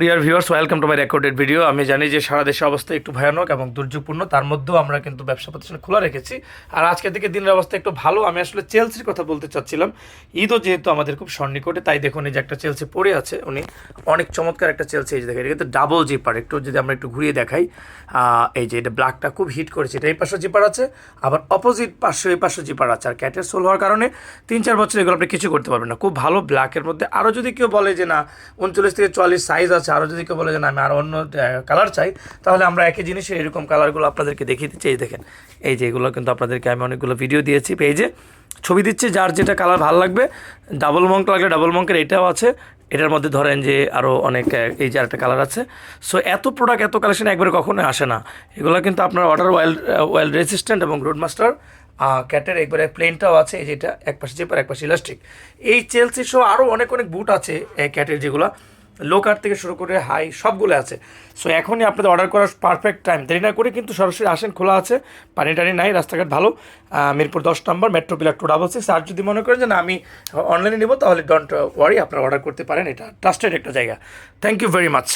Dear viewers, welcome to my recorded video. আমি জানি যে সারা দেশের অবস্থা একটু ভয়ানক এবং দুর্যোগপূর্ণ, তার মধ্যেও আমরা কিন্তু ব্যবসা প্রতিষ্ঠান খোলা রেখেছি। আর আজকের দিকে দিনের অবস্থা একটু ভালো। আমি আসলে চেলসির কথা বলতে চাচ্ছিলাম। ঈদও যেহেতু আমাদের খুব সন্নিকটে, তাই দেখুন এই যে একটা চেলসি পড়ে আছে, উনি অনেক চমৎকার একটা চেলসি। এই যে দেখেন, এটা কিন্তু ডাবল জিপার। একটু যদি আমরা একটু ঘুরিয়ে দেখাই, এই যে এটা ব্ল্যাকটা খুব হিট করেছে। এটা এই পাশে জিপার আছে, আবার অপোজিট পাশে এই পাশে জিপার আছে। আর ক্যাটের সোল হওয়ার কারণে 3-4 বছর এগুলো আপনি কিছু করতে পারবেন না। খুব ভালো ব্ল্যাকের মধ্যে। আরও যদি কেউ বলে যে না 39 থেকে 44 সাইজ আছে, আরও যদি কেউ বলে যে না আমি আরও অন্য কালার চাই, তাহলে আমরা একই জিনিসের এরকম কালারগুলো আপনাদেরকে দেখিয়ে দিচ্ছি। এই দেখেন, এই যে এগুলো কিন্তু আপনাদেরকে আমি অনেকগুলো ভিডিও দিয়েছি, পেজে ছবি দিচ্ছি, যার যেটা কালার ভালো লাগবে। ডাবল মঙ্ক লাগলে ডাবল মঙ্কের এটাও আছে। এটার মধ্যে ধরেন যে আরও অনেক, এই যে একটা কালার আছে। সো এত প্রোডাক্ট, এত কালেকশন একবারে কখনোই আসে না। এগুলো কিন্তু আপনার ওয়াটার ওয়েল রেসিস্ট্যান্ট এবং রোডমাস্টার ক্যাটের একবারে প্লেনটাও আছে। এই যেটা এক পাশে জিপার এক পাশে ইলাস্টিক। এই চেলসি সহ আরও অনেক অনেক বুট আছে ক্যাটের, যেগুলো লো কাট থেকে শুরু করে হাই সবগুলো আছে। সো এখনই আপনাদের অর্ডার করার পারফেক্ট টাইম। দেরি না করে কিন্তু সরাসরি আসেন, খোলা আছে, পানি টানি নাই, রাস্তাঘাট ভালো। মিরপুর 10 নম্বর, মেট্রো পিলার 266। আর যদি মনে করেন যে না আমি অনলাইনে নেবো, তাহলে ডোন্ট ওয়ারি, আপনারা অর্ডার করতে পারেন। এটা ট্রাস্টেড একটা জায়গা। Thank you very much.